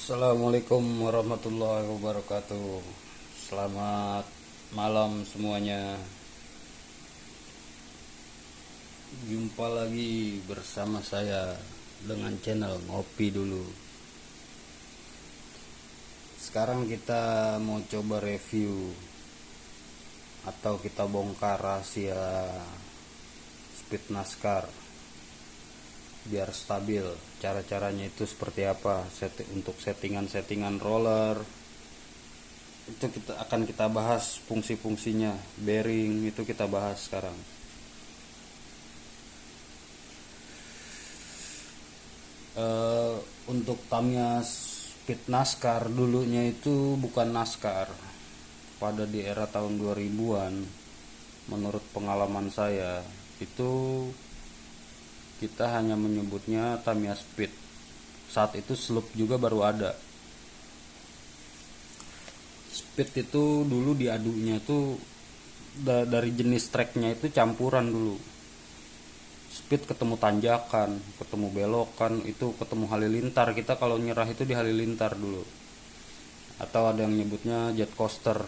Assalamualaikum warahmatullahi wabarakatuh. Selamat malam semuanya. Jumpa lagi bersama saya dengan channel Ngopi Dulu. Sekarang kita mau coba review atau kita bongkar rahasia speed NASCAR biar stabil. Cara-caranya itu seperti apa, untuk settingan roller itu kita bahas, fungsi-fungsinya, bearing itu kita bahas sekarang. Untuk Tamiya Speed NASCAR dulunya itu bukan NASCAR. Pada di era tahun 2000-an, menurut pengalaman saya itu kita hanya menyebutnya Tamiya Speed. Saat itu Sloop juga baru ada. Speed itu dulu diadunya tuh dari jenis treknya itu campuran dulu. Speed ketemu tanjakan, ketemu belokan, itu ketemu halilintar. Kita kalau nyerah itu di halilintar dulu. Atau ada yang nyebutnya jet coaster.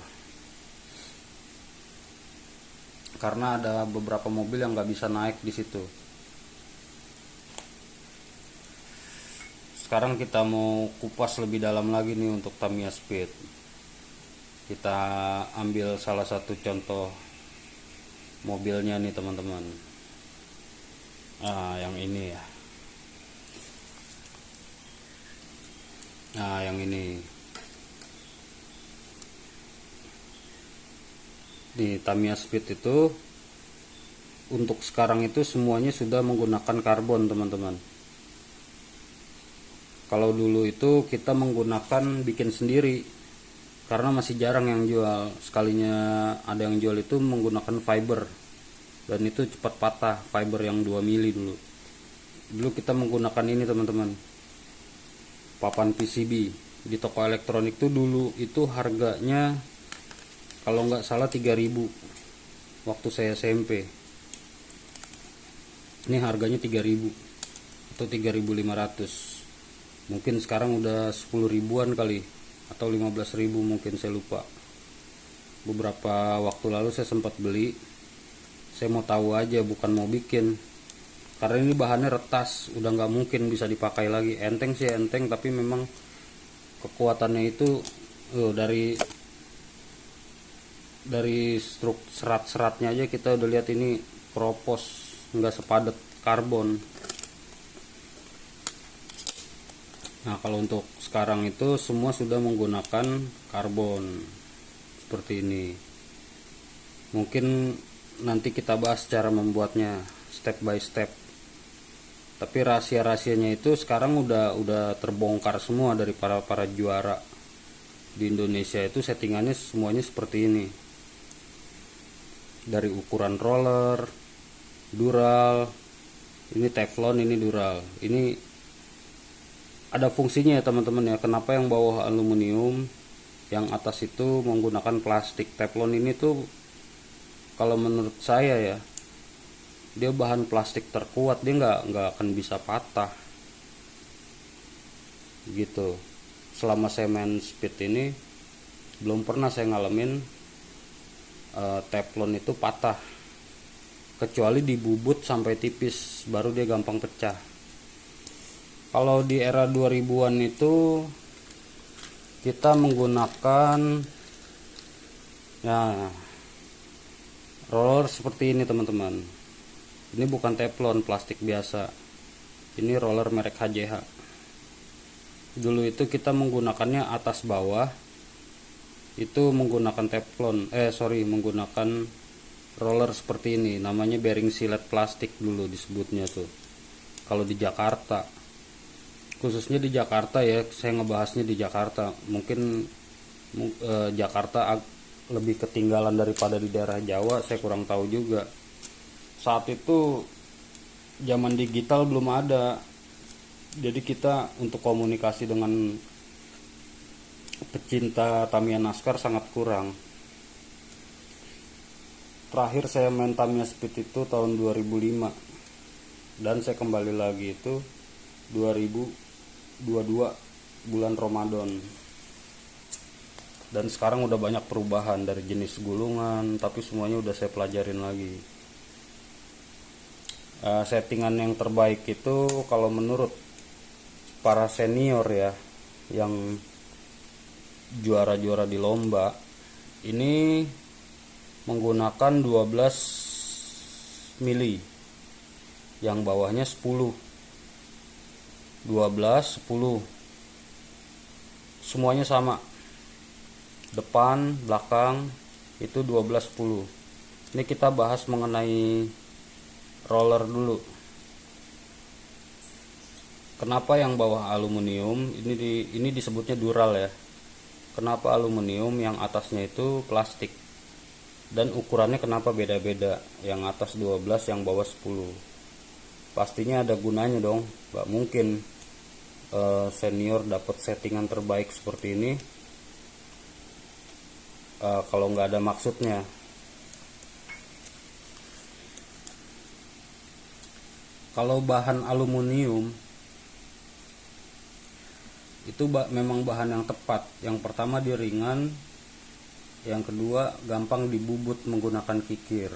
Karena ada beberapa mobil yang nggak bisa naik di situ. Sekarang kita mau kupas lebih dalam lagi nih untuk Tamiya Speed. Kita ambil salah satu contoh mobilnya nih teman-teman. Yang ini ya. Yang ini. Di Tamiya Speed itu untuk sekarang itu semuanya sudah menggunakan karbon teman-teman. Kalau dulu itu kita menggunakan bikin sendiri karena masih jarang yang jual. Sekalinya ada yang jual itu menggunakan fiber, dan itu cepat patah, fiber yang 2 mili dulu. Dulu kita menggunakan ini teman-teman, papan PCB di toko elektronik tuh. Dulu itu harganya kalau nggak salah 3.000 waktu saya SMP. Ini harganya 3.000 atau 3.500. Mungkin sekarang udah 10 ribuan kali, atau 15.000 mungkin, saya lupa. Beberapa waktu lalu saya sempat beli. Saya mau tahu aja, bukan mau bikin. Karena ini bahannya retas, udah nggak mungkin bisa dipakai lagi. Enteng sih enteng, tapi memang kekuatannya itu dari serat-seratnya aja kita udah lihat ini keropos, nggak sepadat karbon. Nah, kalau untuk sekarang itu semua sudah menggunakan karbon seperti ini. Mungkin nanti kita bahas cara membuatnya step by step. Tapi rahasia-rahasianya itu sekarang udah terbongkar semua dari para juara di Indonesia. Itu settingannya semuanya seperti ini. Dari ukuran roller, dural, ini teflon, ini dural. Ini ada fungsinya ya teman-teman ya. Kenapa yang bawah aluminium, yang atas itu menggunakan plastik? Teflon ini tuh kalau menurut saya ya, dia bahan plastik terkuat, dia nggak akan bisa patah gitu. Selama saya main speed ini belum pernah saya ngalamin teflon itu patah, kecuali dibubut sampai tipis baru dia gampang pecah. Kalau di era 2000-an itu kita menggunakan roller seperti ini teman-teman. Ini bukan teflon, plastik biasa. Ini roller merek HJH. Dulu itu kita menggunakannya atas bawah itu menggunakan menggunakan roller seperti ini. Namanya bearing silet plastik dulu disebutnya tuh. Kalau di Jakarta, khususnya di Jakarta ya, saya ngebahasnya di Jakarta. Mungkin Jakarta lebih ketinggalan daripada di daerah Jawa, saya kurang tahu juga. Saat itu zaman digital belum ada, jadi kita untuk komunikasi dengan pecinta Tamiya NASCAR sangat kurang. Terakhir saya main Tamiya Speed itu tahun 2005, dan saya kembali lagi itu 2022 bulan Ramadan. Dan sekarang udah banyak perubahan dari jenis gulungan, tapi semuanya udah saya pelajarin lagi. Settingan yang terbaik itu kalau menurut para senior ya, yang juara-juara di lomba, ini menggunakan 12 mili, yang bawahnya 10, 12, 10, semuanya sama, depan belakang itu 12, 10. Ini kita bahas mengenai roller dulu. Kenapa yang bawah aluminium ini disebutnya dural ya? Kenapa aluminium, yang atasnya itu plastik? Dan ukurannya kenapa beda-beda? Yang atas 12, yang bawah 10. Pastinya ada gunanya dong. Gak mungkin senior dapat settingan terbaik seperti ini kalau nggak ada maksudnya. Kalau bahan aluminium itu memang bahan yang tepat. Yang pertama dia ringan, yang kedua gampang dibubut menggunakan kikir.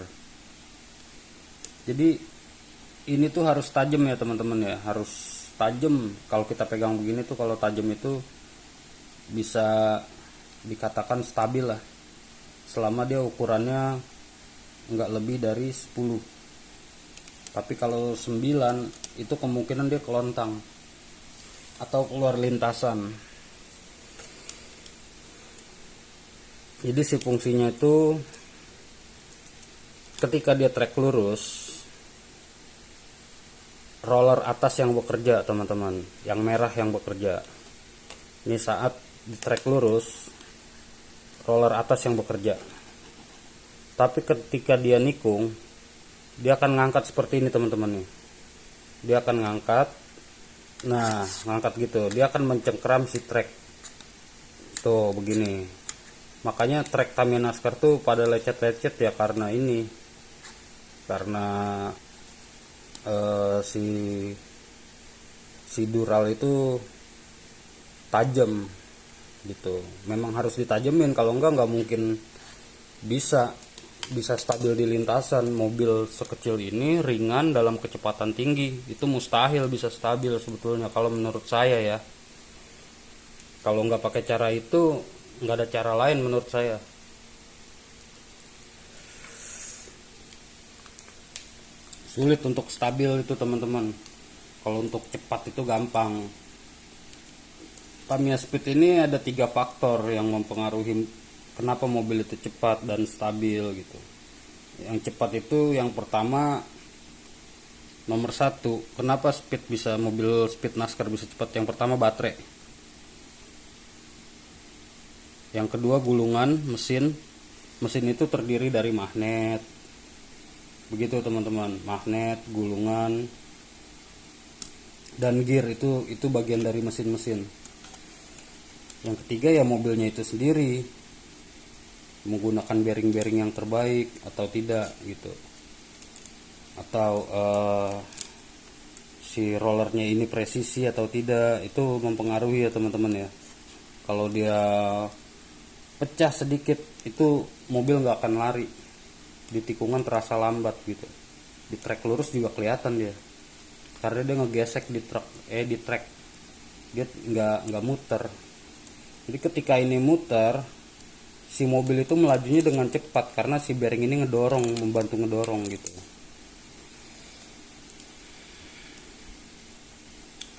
Jadi ini tuh harus tajam ya teman-teman ya, harus tajam. Kalau kita pegang begini tuh, kalau tajam itu bisa dikatakan stabil lah, selama dia ukurannya nggak lebih dari 10. Tapi kalau 9 itu kemungkinan dia kelontang atau keluar lintasan. Jadi si fungsinya itu ketika dia trek lurus, roller atas yang bekerja teman-teman, yang merah yang bekerja. Ini saat di trek lurus, roller atas yang bekerja. Tapi ketika dia nikung, dia akan ngangkat seperti ini teman-teman nih. Dia akan ngangkat. Nah, ngangkat gitu. Dia akan mencengkeram si trek. Tuh begini. Makanya trek Tamiya NASCAR tuh pada lecet-lecet ya karena ini. Karena si dural itu tajam gitu. Memang harus ditajemin, kalau nggak mungkin bisa stabil di lintasan. Mobil sekecil ini ringan dalam kecepatan tinggi, itu mustahil bisa stabil sebetulnya kalau menurut saya ya. Kalau nggak pakai cara itu, nggak ada cara lain menurut saya. Sulit untuk stabil itu teman-teman. Kalau untuk cepat itu gampang. Tamiya Speed ini ada 3 faktor yang mempengaruhi kenapa mobil itu cepat dan stabil gitu. Yang cepat itu yang pertama, nomor 1, kenapa mobil speed NASCAR bisa cepat? Yang pertama baterai. Yang kedua gulungan mesin. Mesin itu terdiri dari magnet. Begitu teman-teman, magnet, gulungan, dan gear itu bagian dari mesin-mesin. Yang ketiga ya mobilnya itu sendiri, menggunakan bearing-bearing yang terbaik atau tidak gitu, atau si rollernya ini presisi atau tidak, itu mempengaruhi ya teman-teman ya. Kalau dia pecah sedikit, itu mobil nggak akan lari, di tikungan terasa lambat gitu. Di trek lurus juga kelihatan dia, karena dia ngegesek di trek, dia nggak muter. Jadi ketika ini muter, si mobil itu melajunya dengan cepat karena si bearing ini membantu ngedorong gitu.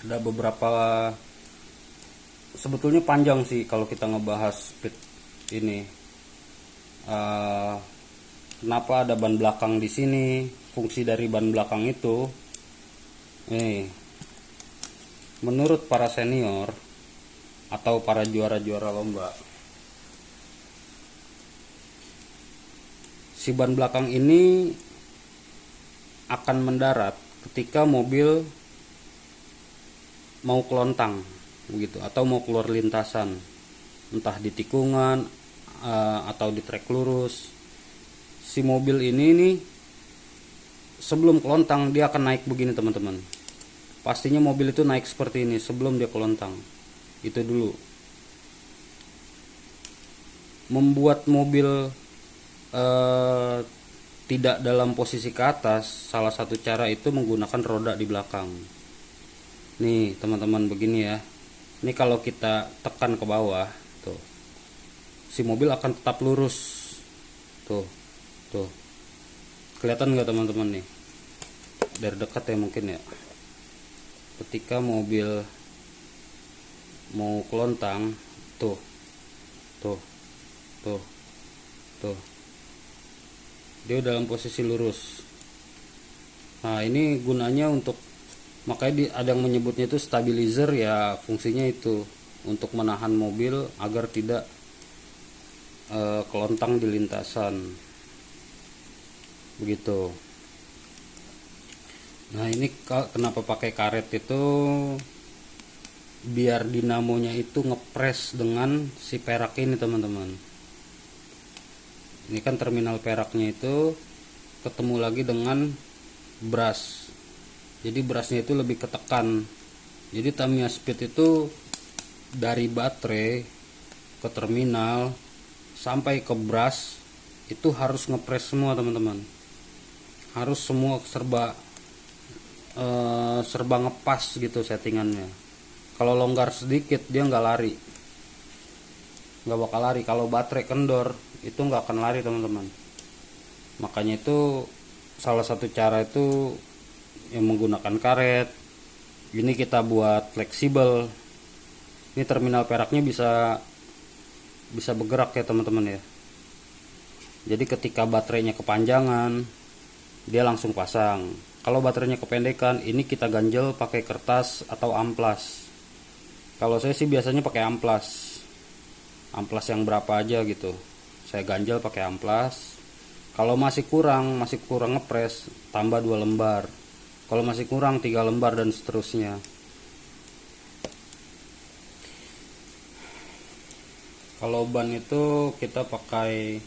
Ada beberapa, sebetulnya panjang sih kalau kita ngebahas speed ini. Kenapa ada ban belakang di sini? Fungsi dari ban belakang itu, menurut para senior atau para juara-juara lomba, si ban belakang ini akan mendarat ketika mobil mau kelontang begitu, atau mau keluar lintasan, entah di tikungan atau di trek lurus. Si mobil ini nih sebelum kelontang dia akan naik begini teman-teman. Pastinya mobil itu naik seperti ini sebelum dia kelontang. Itu dulu. Membuat mobil tidak dalam posisi ke atas, salah satu cara itu menggunakan roda di belakang. Nih teman-teman, begini ya. Ini kalau kita tekan ke bawah, tuh, si mobil akan tetap lurus. Tuh, kelihatan nggak teman-teman nih? Dari dekat ya mungkin ya. Ketika mobil mau kelontang, tuh, dia dalam posisi lurus. Nah ini gunanya untuk, makanya ada yang menyebutnya itu stabilizer ya, fungsinya itu untuk menahan mobil agar tidak kelontang di lintasan, begitu. Nah ini kenapa pakai karet itu, biar dinamonya itu ngepres dengan si perak ini teman-teman. Ini kan terminal peraknya itu ketemu lagi dengan brush, jadi brushnya itu lebih ketekan. Jadi Tamiya Speed itu dari baterai ke terminal sampai ke brush itu harus ngepres semua teman-teman, harus semua serba ngepas gitu settingannya. Kalau longgar sedikit dia nggak bakal lari. Kalau baterai kendor itu nggak akan lari teman-teman. Makanya itu salah satu cara itu yang menggunakan karet. Ini kita buat fleksibel. Ini terminal peraknya bisa bergerak ya teman-teman ya. Jadi ketika baterainya kepanjangan, dia langsung pasang. Kalau baterainya kependekan, ini kita ganjel pakai kertas atau amplas. Kalau saya sih biasanya pakai amplas yang berapa aja gitu, saya ganjel pakai amplas. Kalau masih kurang ngepres, tambah 2 lembar. Kalau masih kurang 3 lembar dan seterusnya. Kalau ban itu kita pakai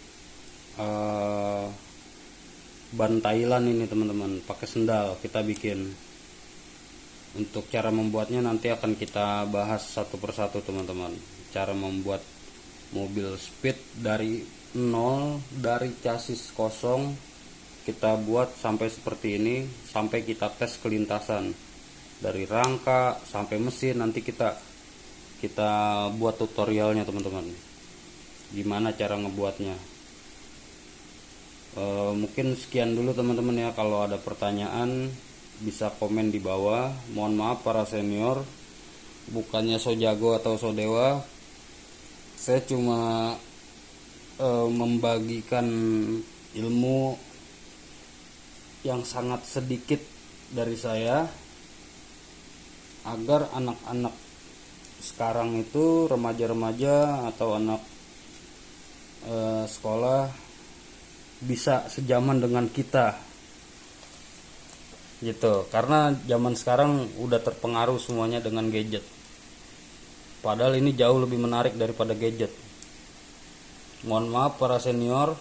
ban Thailand ini teman-teman, pakai sendal kita bikin. Untuk cara membuatnya nanti akan kita bahas satu persatu teman-teman. Cara membuat mobil speed dari nol, dari chassis kosong kita buat sampai seperti ini, sampai kita tes kelintasan dari rangka sampai mesin. Nanti kita buat tutorialnya teman-teman, gimana cara ngebuatnya. Mungkin sekian dulu teman-teman ya. Kalau ada pertanyaan bisa komen di bawah. Mohon maaf para senior, bukannya so jago atau so dewa, saya cuma membagikan ilmu yang sangat sedikit dari saya, agar anak-anak sekarang itu, remaja-remaja atau anak sekolah, bisa sejaman dengan kita gitu. Karena zaman sekarang udah terpengaruh semuanya dengan gadget, padahal ini jauh lebih menarik daripada gadget. Mohon maaf para senior.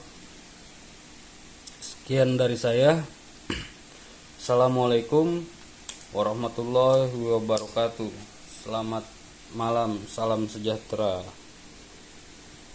Sekian dari saya. Assalamualaikum warahmatullahi wabarakatuh. Selamat malam, salam sejahtera.